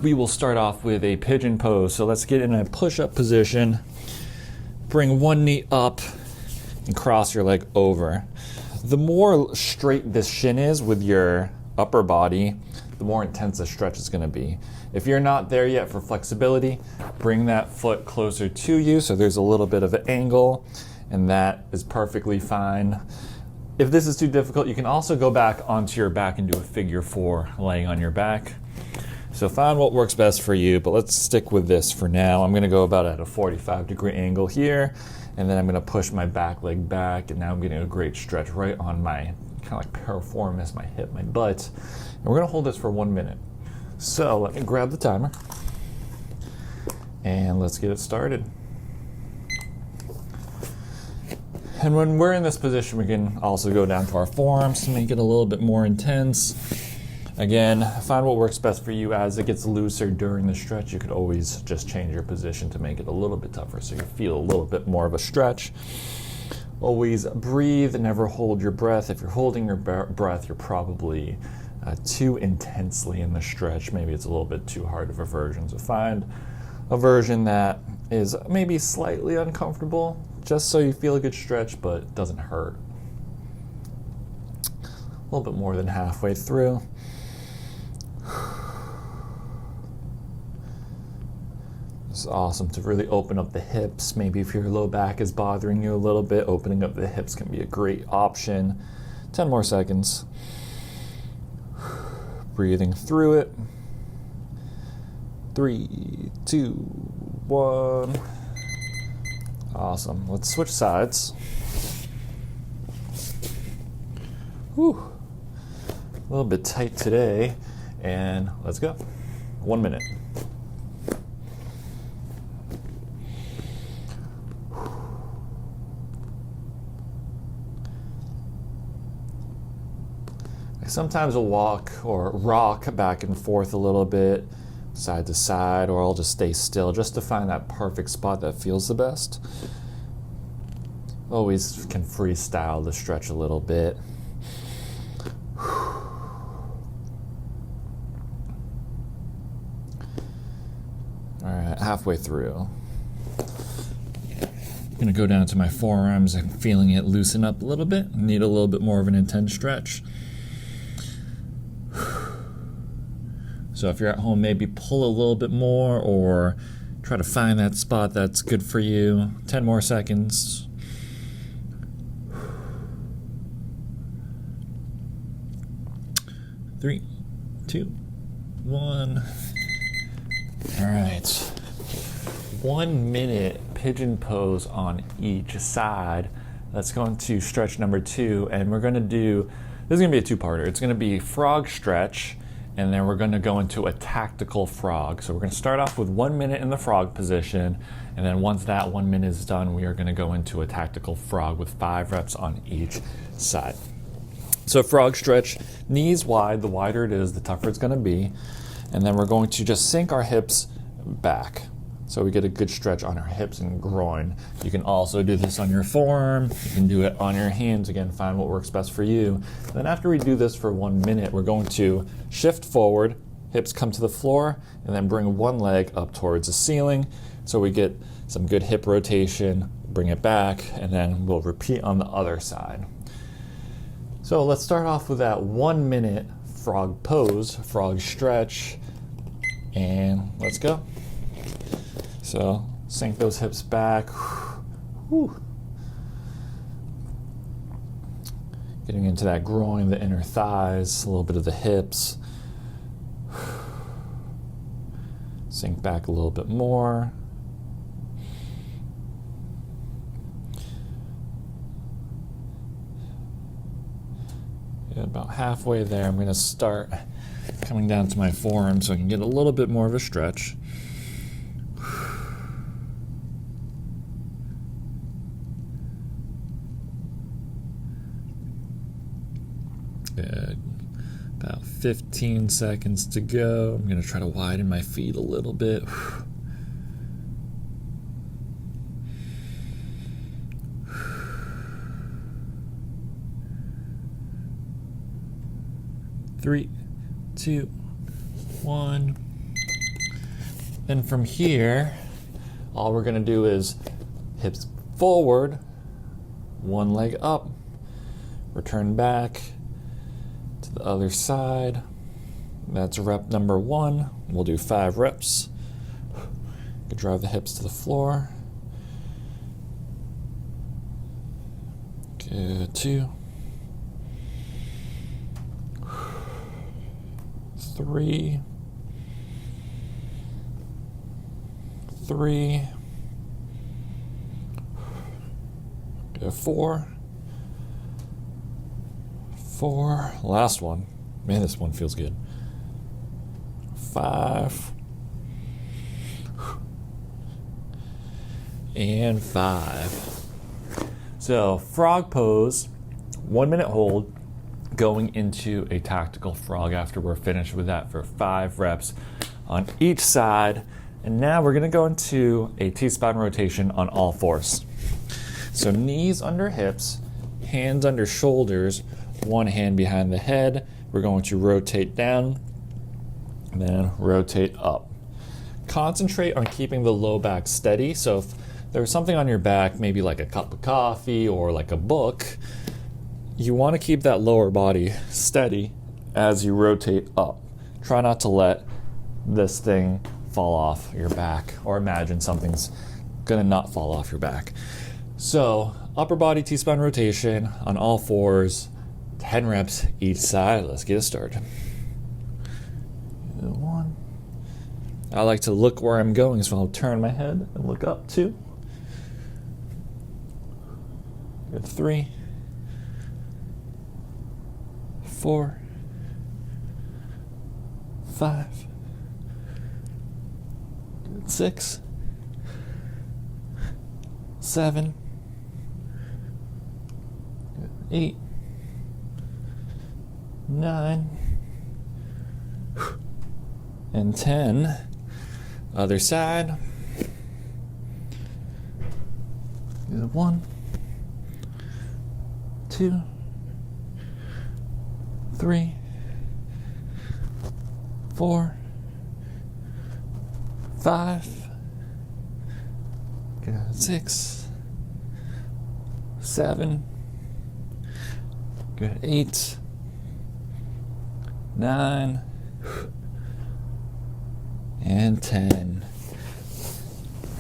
We will start off with a pigeon pose. So let's get in a push-up position. Bring one knee up and cross your leg over. The more straight this shin is with your upper body, the more intense the stretch is going to be. If you're not there yet for flexibility, bring that foot closer to you so there's a little bit of an angle, and that is perfectly fine. If this is too difficult, you can also go back onto your back and do a figure 4 laying on your back. So find what works best for you, but let's stick with this for now. I'm gonna go about at a 45-degree angle here, and then I'm gonna push my back leg back, and now I'm getting a great stretch right on my kind of like piriformis, my hip, my butt. And we're gonna hold this for 1 minute. So let me grab the timer, and let's get it started. And when we're in this position, we can also go down to our forearms to make it a little bit more intense. Again, find what works best for you. As it gets looser during the stretch, you could always just change your position to make it a little bit tougher so you feel a little bit more of a stretch. Always breathe, never hold your breath. If you're holding your breath, you're probably too intensely in the stretch. Maybe it's a little bit too hard of a version. So find a version that is maybe slightly uncomfortable, just so you feel a good stretch, but it doesn't hurt. A little bit more than halfway through. It's awesome to really open up the hips. Maybe if your low back is bothering you a little bit, opening up the hips can be a great option. 10 more seconds. Breathing through it. 3, 2, 1. Awesome. Let's switch sides. Whew. A little bit tight today, and let's go. 1 minute. Sometimes I'll walk or rock back and forth a little bit, side to side, or I'll just stay still just to find that perfect spot that feels the best. Always can freestyle the stretch a little bit. All right, halfway through. I'm gonna go down to my forearms. I'm feeling it loosen up a little bit. Need a little bit more of an intense stretch. So if you're at home, maybe pull a little bit more or try to find that spot that's good for you. 10 more seconds. Three, 2, 1. All right. 1 minute pigeon pose on each side. Let's go into stretch number 2, and we're gonna do, this is gonna be a 2-parter. It's gonna be frog stretch, and then we're going to go into a tactical frog. So we're going to start off with 1 minute in the frog position, and then once that 1 minute is done, we are going to go into a tactical frog with 5 reps on each side. So frog stretch, knees wide. The wider it is, the tougher it's going to be. And then we're going to just sink our hips back, so we get a good stretch on our hips and groin. You can also do this on your forearm. You can do it on your hands. Again, find what works best for you. Then after we do this for 1 minute, we're going to shift forward, hips come to the floor, and then bring one leg up towards the ceiling. So we get some good hip rotation, bring it back, and then we'll repeat on the other side. So let's start off with that 1 minute frog pose, frog stretch, and let's go. So sink those hips back. Whew. Getting into that groin, the inner thighs, a little bit of the hips. Sink back a little bit more. Yeah, about halfway there, I'm going to start coming down to my forearm so I can get a little bit more of a stretch. Good. About 15 seconds to go. I'm going to try to widen my feet a little bit. 3, 2, 1. Then from here, all we're gonna do is hips forward, one leg up, return back to the other side. That's rep number 1. We'll do 5 reps. You drive the hips to the floor. Good, 2, 3, 4, last one. Man, this one feels good. 5, and 5. So frog pose, 1 minute hold, going into a tactical frog after we're finished with that for 5 reps on each side. And now we're gonna go into a T-spine rotation on all 4s. So knees under hips, hands under shoulders, one hand behind the head. We're going to rotate down and then rotate up. Concentrate on keeping the low back steady. So if there's something on your back, maybe like a cup of coffee or like a book, you want to keep that lower body steady as you rotate up. Try not to let this thing fall off your back, or imagine something's gonna not fall off your back. So upper body T-spine rotation on all 4s, 10 reps each side. Let's get it started. 1. I like to look where I'm going, so I'll turn my head and look up. 2. Good. 3, 4, 5, 6, 7, 8, 9, and 10. Other side. 1, 2, 3, 4, 5, 6, 7, 8, 9, and 10.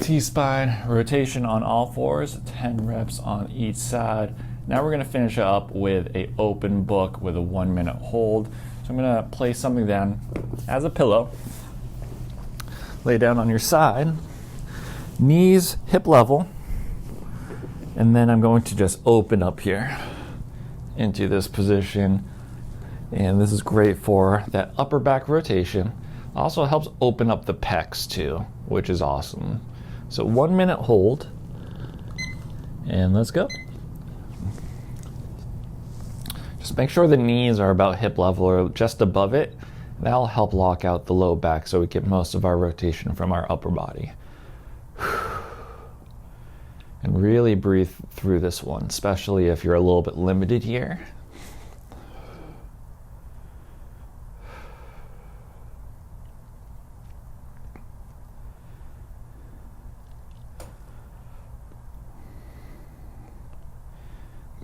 T-spine rotation on all 4s, 10 reps on each side. Now we're going to finish up with an open book with a 1 minute hold. So I'm going to place something down as a pillow. Lay down on your side, knees hip level, and then I'm going to just open up here into this position. And this is great for that upper back rotation. Also helps open up the pecs too, which is awesome. So 1 minute hold, and let's go. Just make sure the knees are about hip level or just above it. That'll help lock out the low back so we get most of our rotation from our upper body. And really breathe through this one, especially if you're a little bit limited here.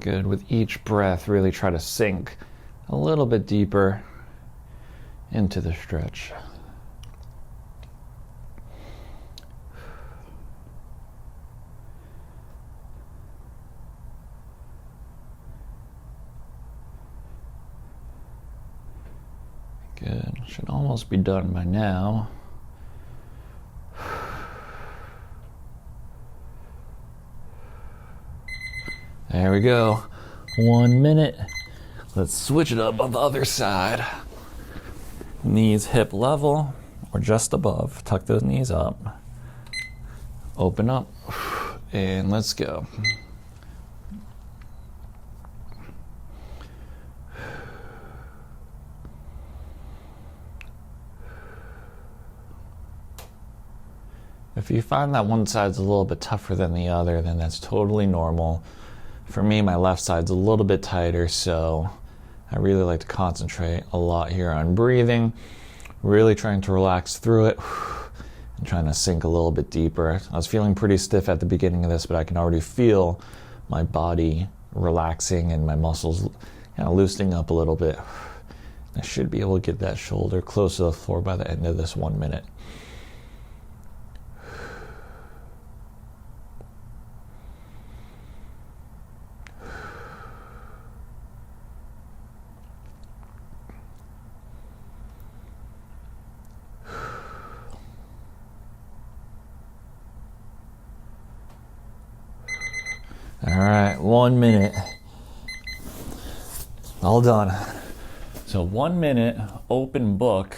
Good. With each breath, really try to sink a little bit deeper into the stretch. Good. Should almost be done by now. There we go. 1 minute. Let's switch it up on the other side. Knees hip level or just above. Tuck those knees up. Open up. And let's go. If you find that one side's a little bit tougher than the other, then that's totally normal. For me, my left side's a little bit tighter, so I really like to concentrate a lot here on breathing, really trying to relax through it, I'm trying to sink a little bit deeper. I was feeling pretty stiff at the beginning of this, but I can already feel my body relaxing and my muscles kind of loosening up a little bit. I should be able to get that shoulder close to the floor by the end of this 1 minute. All right, 1 minute. All done. So 1 minute, open book,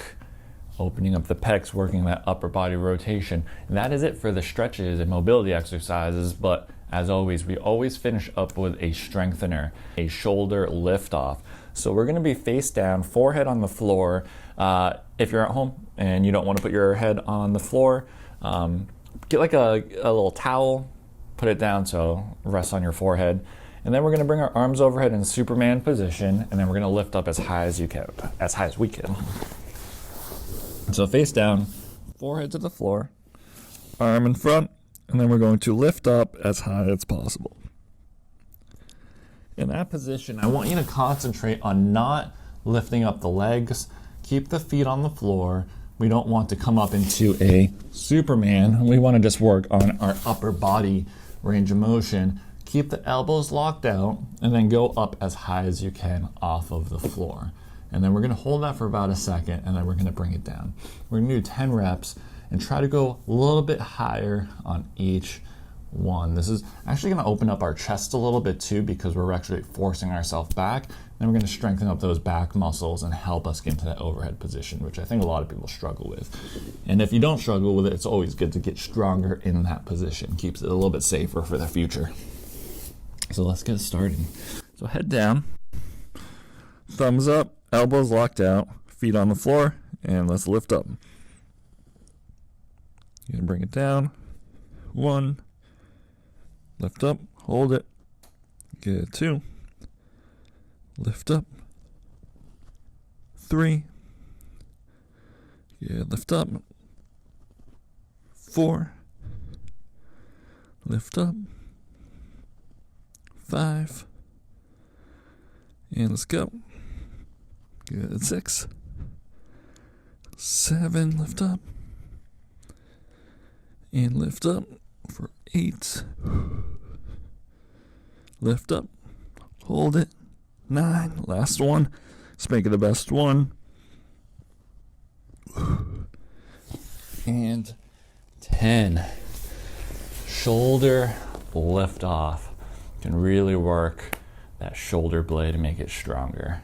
opening up the pecs, working that upper body rotation. And that is it for the stretches and mobility exercises. But as always, we always finish up with a strengthener, a shoulder lift off. So we're gonna be face down, forehead on the floor. If you're at home and you don't wanna put your head on the floor, get like a little towel, put it down so it rests on your forehead. And then we're gonna bring our arms overhead in Superman position, and then we're gonna lift up as high as we can. So face down, forehead to the floor, arm in front, and then we're going to lift up as high as possible. In that position, I want you to concentrate on not lifting up the legs. Keep the feet on the floor. We don't want to come up into a Superman. We want to just work on our upper body range of motion. Keep the elbows locked out and then go up as high as you can off of the floor. And then we're gonna hold that for about a second and then we're gonna bring it down. We're gonna do 10 reps and try to go a little bit higher on each one. This is actually gonna open up our chest a little bit too, because we're actually forcing ourselves back. Then we're gonna strengthen up those back muscles and help us get into that overhead position, which I think a lot of people struggle with. And if you don't struggle with it, it's always good to get stronger in that position. Keeps it a little bit safer for the future. So let's get started. So head down, thumbs up, elbows locked out, feet on the floor, and let's lift up. You're gonna bring it down. 1, lift up, hold it. Good. 2, lift up. 3, good, lift up. 4, lift up. 5, and let's go. Good. 6, 7, lift up, and lift up for 8, lift up, hold it. 9, last one, let's make it the best one, and 10. Shoulder lift off. Can really work that shoulder blade and make it stronger.